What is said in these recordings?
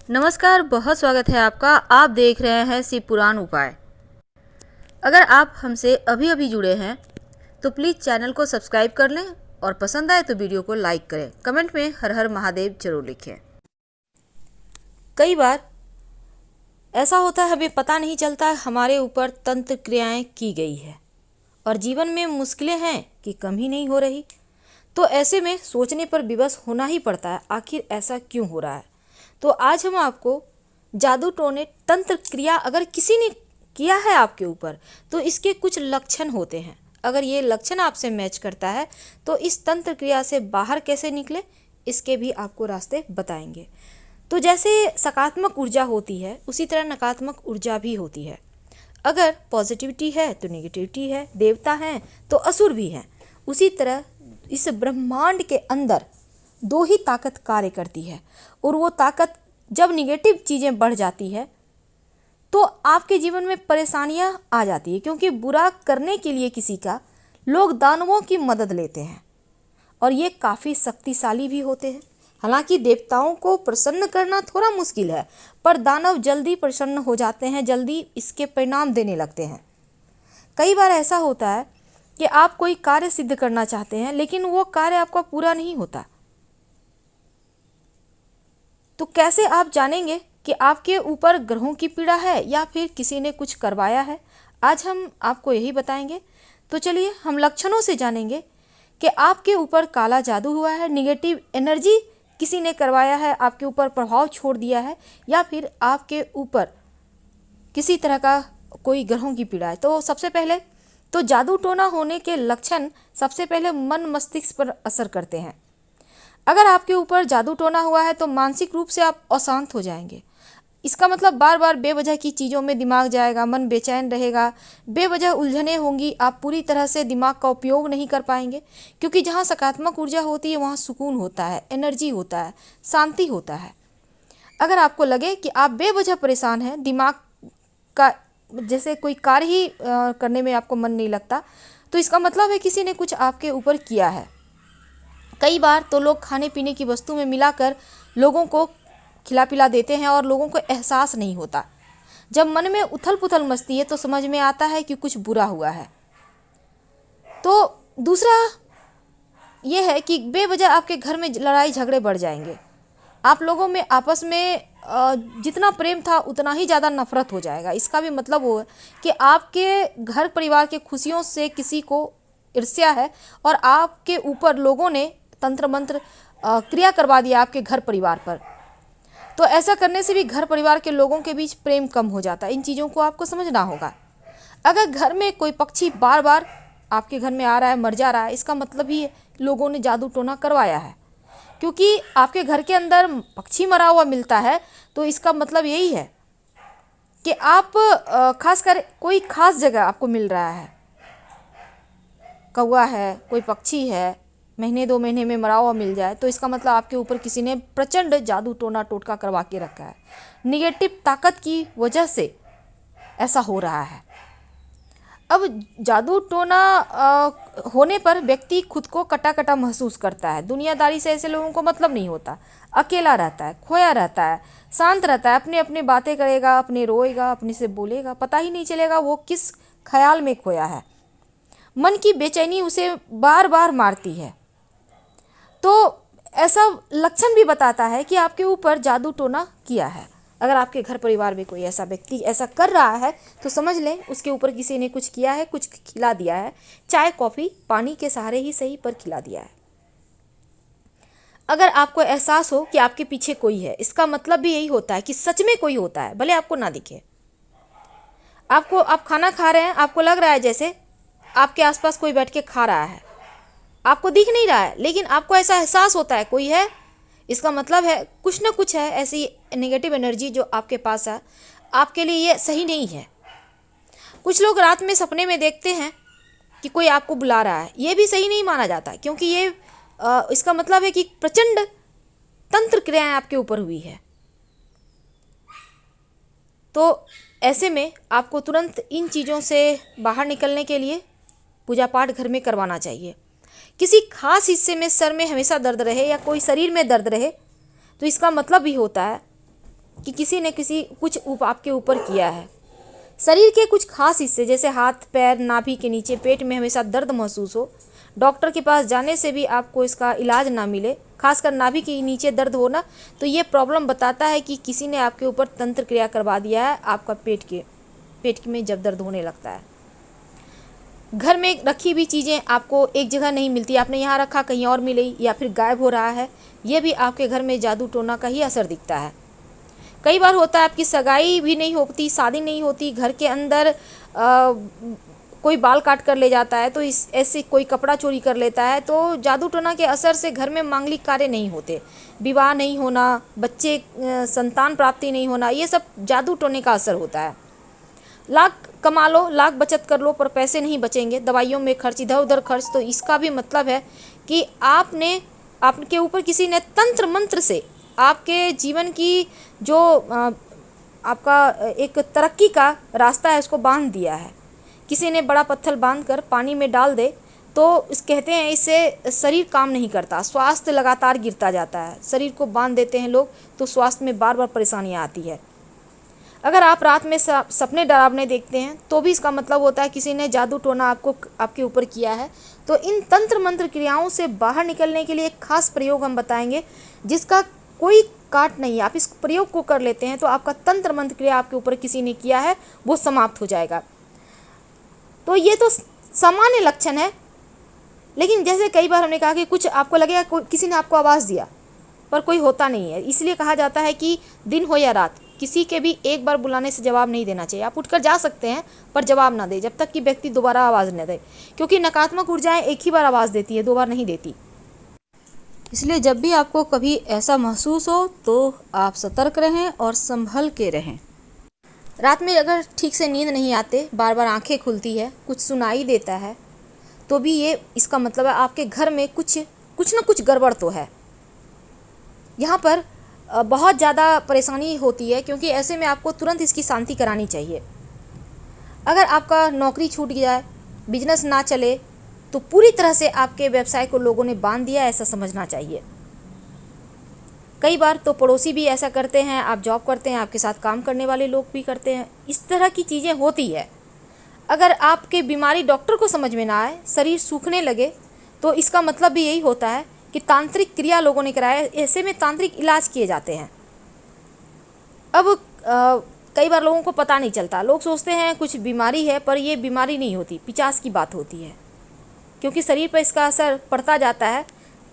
नमस्कार, बहुत स्वागत है आपका। आप देख रहे हैं शिव पुराण उपाय। अगर आप हमसे अभी अभी जुड़े हैं तो प्लीज़ चैनल को सब्सक्राइब कर लें और पसंद आए तो वीडियो को लाइक करें। कमेंट में हर हर महादेव जरूर लिखें। कई बार ऐसा होता है, हमें पता नहीं चलता हमारे ऊपर तंत्र क्रियाएं की गई है और जीवन में मुश्किलें हैं कि कम ही नहीं हो रही। तो ऐसे में सोचने पर विवश होना ही पड़ता है, आखिर ऐसा क्यों हो रहा है। तो आज हम आपको जादू टोने तंत्र क्रिया अगर किसी ने किया है आपके ऊपर तो इसके कुछ लक्षण होते हैं। अगर ये लक्षण आपसे मैच करता है तो इस तंत्र क्रिया से बाहर कैसे निकले इसके भी आपको रास्ते बताएंगे। तो जैसे सकारात्मक ऊर्जा होती है उसी तरह नकारात्मक ऊर्जा भी होती है। अगर पॉजिटिविटी है तो नेगेटिविटी है, देवता हैं तो असुर भी हैं। उसी तरह इस ब्रह्मांड के अंदर दो ही ताकत कार्य करती है और वो ताकत जब निगेटिव चीज़ें बढ़ जाती है तो आपके जीवन में परेशानियां आ जाती है, क्योंकि बुरा करने के लिए किसी का लोग दानवों की मदद लेते हैं और ये काफ़ी शक्तिशाली भी होते हैं। हालांकि देवताओं को प्रसन्न करना थोड़ा मुश्किल है, पर दानव जल्दी प्रसन्न हो जाते हैं, जल्दी इसके परिणाम देने लगते हैं। कई बार ऐसा होता है कि आप कोई कार्य सिद्ध करना चाहते हैं लेकिन वो कार्य आपका पूरा नहीं होता। तो कैसे आप जानेंगे कि आपके ऊपर ग्रहों की पीड़ा है या फिर किसी ने कुछ करवाया है? आज हम आपको यही बताएंगे। तो चलिए हम लक्षणों से जानेंगे कि आपके ऊपर काला जादू हुआ है, निगेटिव एनर्जी किसी ने करवाया है, आपके ऊपर प्रभाव छोड़ दिया है, या फिर आपके ऊपर किसी तरह का कोई ग्रहों की पीड़ा है। तो सबसे पहले तो जादू टोना होने के लक्षण सबसे पहले मन मस्तिष्क पर असर करते हैं। अगर आपके ऊपर जादू टोना हुआ है तो मानसिक रूप से आप अशांत हो जाएंगे। इसका मतलब बार बार बेवजह की चीज़ों में दिमाग जाएगा, मन बेचैन रहेगा, बेवजह उलझने होंगी, आप पूरी तरह से दिमाग का उपयोग नहीं कर पाएंगे। क्योंकि जहाँ सकारात्मक ऊर्जा होती है वहाँ सुकून होता है, एनर्जी होता है, शांति होता है। अगर आपको लगे कि आप बेवजह परेशान हैं, दिमाग का जैसे कोई कार्य ही करने में आपको मन नहीं लगता, तो इसका मतलब है किसी ने कुछ आपके ऊपर किया है। कई बार तो लोग खाने पीने की वस्तु में मिलाकर लोगों को खिला पिला देते हैं और लोगों को एहसास नहीं होता। जब मन में उथल पुथल मचती है तो समझ में आता है कि कुछ बुरा हुआ है। तो दूसरा ये है कि बेवजह आपके घर में लड़ाई झगड़े बढ़ जाएंगे। आप लोगों में आपस में जितना प्रेम था उतना ही ज़्यादा नफरत हो जाएगा। इसका भी मतलब वो है कि आपके घर परिवार के खुशियों से किसी को ईर्ष्या है और आपके ऊपर लोगों ने तंत्र मंत्र क्रिया करवा दिया आपके घर परिवार पर। तो ऐसा करने से भी घर परिवार के लोगों के बीच प्रेम कम हो जाता है। इन चीज़ों को आपको समझना होगा। अगर घर में कोई पक्षी बार बार आपके घर में आ रहा है, मर जा रहा है, इसका मतलब ही लोगों ने जादू टोना करवाया है। क्योंकि आपके घर के अंदर पक्षी मरा हुआ मिलता है तो इसका मतलब यही है कि आप खासकर कोई खास जगह आपको मिल रहा है, कौवा है, कोई पक्षी है, महीने 2 महीने में मरा हुआ मिल जाए तो इसका मतलब आपके ऊपर किसी ने प्रचंड जादू टोना टोटका करवा के रखा है। निगेटिव ताकत की वजह से ऐसा हो रहा है। अब जादू टोना होने पर व्यक्ति खुद को कटा कटा महसूस करता है। दुनियादारी से ऐसे लोगों को मतलब नहीं होता, अकेला रहता है, खोया रहता है, शांत रहता है, अपने अपने बातें करेगा, अपने रोएगा, अपने से बोलेगा, पता ही नहीं चलेगा वो किस ख्याल में खोया है। मन की बेचैनी उसे बार बार मारती है। तो ऐसा लक्षण भी बताता है कि आपके ऊपर जादू टोना किया है। अगर आपके घर परिवार में कोई ऐसा व्यक्ति ऐसा कर रहा है तो समझ लें उसके ऊपर किसी ने कुछ किया है, कुछ खिला दिया है, चाय कॉफ़ी पानी के सहारे ही सही पर खिला दिया है। अगर आपको एहसास हो कि आपके पीछे कोई है, इसका मतलब भी यही होता है कि सच में कोई होता है, भले आपको ना दिखे। आप खाना खा रहे हैं, आपको लग रहा है जैसे आपके आसपास कोई बैठ के खा रहा है, आपको दिख नहीं रहा है लेकिन आपको ऐसा एहसास होता है कोई है। इसका मतलब है कुछ ना कुछ है, ऐसी नेगेटिव एनर्जी जो आपके पास है, आपके लिए ये सही नहीं है। कुछ लोग रात में सपने में देखते हैं कि कोई आपको बुला रहा है, ये भी सही नहीं माना जाता, क्योंकि ये इसका मतलब है कि प्रचंड तंत्र क्रियाएं आपके ऊपर हुई है। तो ऐसे में आपको तुरंत इन चीज़ों से बाहर निकलने के लिए पूजा पाठ घर में करवाना चाहिए। किसी खास हिस्से में सर में हमेशा दर्द रहे या कोई शरीर में दर्द रहे तो इसका मतलब भी होता है कि किसी ने कुछ आपके ऊपर किया है। शरीर के कुछ खास हिस्से जैसे हाथ, पैर, नाभि के नीचे, पेट में हमेशा दर्द महसूस हो, डॉक्टर के पास जाने से भी आपको इसका इलाज ना मिले, खासकर नाभि के नीचे दर्द होना, तो ये प्रॉब्लम बताता है कि किसी ने आपके ऊपर तंत्र क्रिया करवा दिया है। आपका पेट में जब दर्द होने लगता है। घर में रखी हुई चीज़ें आपको एक जगह नहीं मिलती, आपने यहाँ रखा कहीं और मिली, या फिर गायब हो रहा है, ये भी आपके घर में जादू टोना का ही असर दिखता है। कई बार होता है आपकी सगाई भी नहीं होती, शादी नहीं होती, घर के अंदर कोई बाल काट कर ले जाता है, तो ऐसे कोई कपड़ा चोरी कर लेता है, तो जादू टोना के असर से घर में मांगलिक कार्य नहीं होते, विवाह नहीं होना, बच्चे संतान प्राप्ति नहीं होना, ये सब जादू टोने का असर होता है। लाख कमा लो, लाख बचत कर लो, पर पैसे नहीं बचेंगे, दवाइयों में खर्च, इधर उधर खर्च, तो इसका भी मतलब है कि आपके ऊपर किसी ने तंत्र मंत्र से आपके जीवन की जो आपका एक तरक्की का रास्ता है उसको बांध दिया है। किसी ने बड़ा पत्थर बांध कर पानी में डाल दे तो कहते हैं इससे शरीर काम नहीं करता, स्वास्थ्य लगातार गिरता जाता है। शरीर को बांध देते हैं लोग तो स्वास्थ्य में बार बार परेशानियां आती है। अगर आप रात में सपने डरावने देखते हैं तो भी इसका मतलब होता है किसी ने जादू टोना आपके ऊपर किया है। तो इन तंत्र मंत्र क्रियाओं से बाहर निकलने के लिए एक खास प्रयोग हम बताएंगे जिसका कोई काट नहीं है। आप इस प्रयोग को कर लेते हैं तो आपका तंत्र मंत्र क्रिया आपके ऊपर किसी ने किया है वो समाप्त हो जाएगा। तो ये तो सामान्य लक्षण है, लेकिन जैसे कई बार हमने कहा कि कुछ आपको लगेगा किसी ने आपको आवाज़ दिया पर कोई होता नहीं है, इसलिए कहा जाता है कि दिन हो या रात किसी के भी एक बार बुलाने से जवाब नहीं देना चाहिए। आप उठकर जा सकते हैं पर जवाब ना दे जब तक कि व्यक्ति दोबारा आवाज़ न दे, क्योंकि नकारात्मक ऊर्जाएं एक ही बार आवाज़ देती है, दो बार नहीं देती। इसलिए जब भी आपको कभी ऐसा महसूस हो तो आप सतर्क रहें और संभल के रहें। रात में अगर ठीक से नींद नहीं आते, बार बार आंखें खुलती है, कुछ सुनाई देता है, तो भी ये इसका मतलब है आपके घर में कुछ न कुछ गड़बड़ तो है। यहाँ पर बहुत ज़्यादा परेशानी होती है, क्योंकि ऐसे में आपको तुरंत इसकी शांति करानी चाहिए। अगर आपका नौकरी छूट जाए, बिजनेस ना चले, तो पूरी तरह से आपके व्यवसाय को लोगों ने बांध दिया, ऐसा समझना चाहिए। कई बार तो पड़ोसी भी ऐसा करते हैं, आप जॉब करते हैं, आपके साथ काम करने वाले लोग भी करते हैं, इस तरह की चीज़ें होती है। अगर आपके बीमारी डॉक्टर को समझ में ना आए, शरीर सूखने लगे, तो इसका मतलब भी यही होता है कि तांत्रिक क्रिया लोगों ने कराया। ऐसे में तांत्रिक इलाज किए जाते हैं। अब कई बार लोगों को पता नहीं चलता, लोग सोचते हैं कुछ बीमारी है, पर ये बीमारी नहीं होती, पिचास की बात होती है, क्योंकि शरीर पर इसका असर पड़ता जाता है।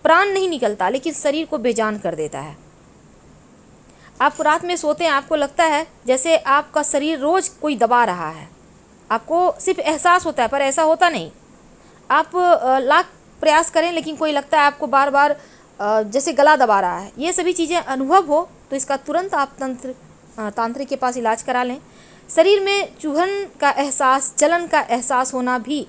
प्राण नहीं निकलता, लेकिन शरीर को बेजान कर देता है। आप रात में सोते हैं, आपको लगता है जैसे आपका शरीर रोज कोई दबा रहा है, आपको सिर्फ एहसास होता है पर ऐसा होता नहीं। आप लाख प्रयास करें लेकिन कोई लगता है आपको बार बार जैसे गला दबा रहा है। ये सभी चीज़ें अनुभव हो तो इसका तुरंत आप तांत्रिक के पास इलाज करा लें। शरीर में चुभन का एहसास, जलन का एहसास होना भी,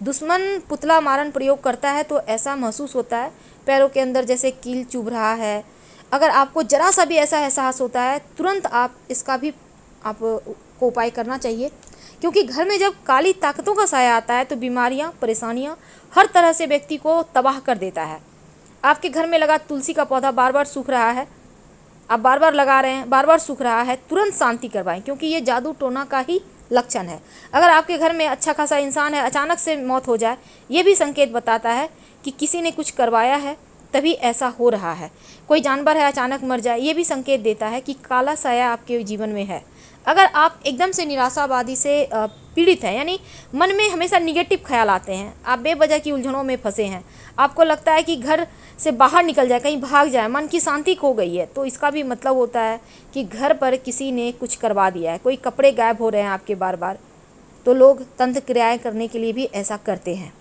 दुश्मन पुतला मारन प्रयोग करता है तो ऐसा महसूस होता है। पैरों के अंदर जैसे कील चुभ रहा है, अगर आपको जरा सा भी ऐसा एहसास होता है, तुरंत आप इसका भी आपको उपाय करना चाहिए, क्योंकि घर में जब काली ताकतों का साया आता है तो बीमारियां, परेशानियां हर तरह से व्यक्ति को तबाह कर देता है। आपके घर में लगा तुलसी का पौधा बार बार सूख रहा है, आप बार बार लगा रहे हैं, बार बार सूख रहा है, तुरंत शांति करवाएं, क्योंकि ये जादू टोना का ही लक्षण है। अगर आपके घर में अच्छा खासा इंसान है, अचानक से मौत हो जाए, ये भी संकेत बताता है कि किसी ने कुछ करवाया है, तभी ऐसा हो रहा है। कोई जानवर है अचानक मर जाए, ये भी संकेत देता है कि काला साया आपके जीवन में है। अगर आप एकदम से निराशावादी से पीड़ित हैं, यानी मन में हमेशा निगेटिव ख्याल आते हैं, आप बेवजह की उलझनों में फंसे हैं, आपको लगता है कि घर से बाहर निकल जाए, कहीं भाग जाए, मन की शांति खो गई है, तो इसका भी मतलब होता है कि घर पर किसी ने कुछ करवा दिया है। कोई कपड़े गायब हो रहे हैं आपके बार बार, तो लोग तंत्र क्रियाएँ करने के लिए भी ऐसा करते हैं।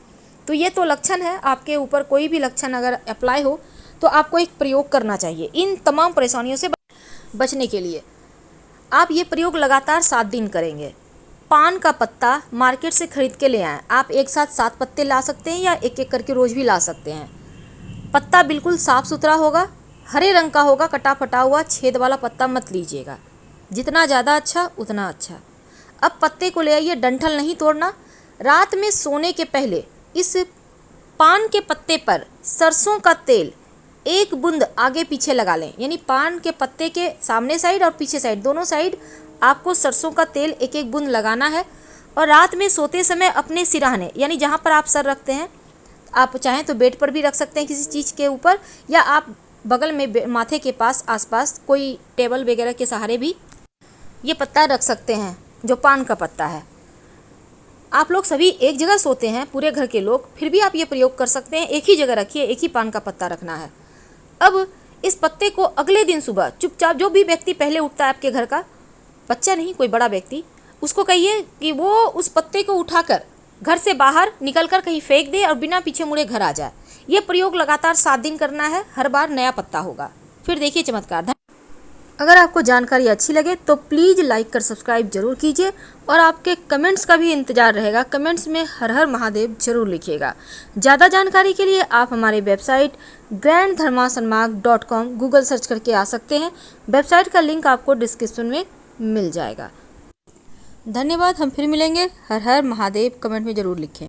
तो ये तो लक्षण है। आपके ऊपर कोई भी लक्षण अगर अप्लाई हो तो आपको एक प्रयोग करना चाहिए इन तमाम परेशानियों से बचने के लिए। आप ये प्रयोग लगातार 7 दिन करेंगे। पान का पत्ता मार्केट से खरीद के ले आएँ। आप एक साथ 7 पत्ते ला सकते हैं या एक एक करके रोज़ भी ला सकते हैं। पत्ता बिल्कुल साफ़ सुथरा होगा, हरे रंग का होगा, कटा फटा हुआ छेद वाला पत्ता मत लीजिएगा, जितना ज़्यादा अच्छा उतना अच्छा। अब पत्ते को ले आइए, डंठल नहीं तोड़ना। रात में सोने के पहले इस पान के पत्ते पर सरसों का तेल एक बूंद आगे पीछे लगा लें, यानी पान के पत्ते के सामने साइड और पीछे साइड दोनों साइड आपको सरसों का तेल एक एक बूंद लगाना है। और रात में सोते समय अपने सिरहाने यानी जहाँ पर आप सर रखते हैं, आप चाहें तो बेड पर भी रख सकते हैं किसी चीज़ के ऊपर, या आप बगल में माथे के पास आसपास कोई टेबल वगैरह के सहारे भी ये पत्ता रख सकते हैं जो पान का पत्ता है। आप लोग सभी एक जगह सोते हैं पूरे घर के लोग, फिर भी आप ये प्रयोग कर सकते हैं। एक ही जगह रखिए, एक ही पान का पत्ता रखना है। अब इस पत्ते को अगले दिन सुबह चुपचाप, जो भी व्यक्ति पहले उठता है आपके घर का, बच्चा नहीं कोई बड़ा व्यक्ति, उसको कहिए कि वो उस पत्ते को उठाकर घर से बाहर निकलकर कहीं फेंक दे और बिना पीछे मुड़े घर आ जाए। ये प्रयोग लगातार 7 दिन करना है, हर बार नया पत्ता होगा। फिर देखिए चमत्कार। अगर आपको जानकारी अच्छी लगे तो प्लीज़ लाइक कर सब्सक्राइब जरूर कीजिए और आपके कमेंट्स का भी इंतज़ार रहेगा। कमेंट्स में हर हर महादेव जरूर लिखिएगा। ज़्यादा जानकारी के लिए आप हमारे वेबसाइट granddharmasannmark.com गूगल सर्च करके आ सकते हैं। वेबसाइट का लिंक आपको डिस्क्रिप्शन में मिल जाएगा। धन्यवाद। हम फिर मिलेंगे। हर हर महादेव कमेंट में ज़रूर लिखें।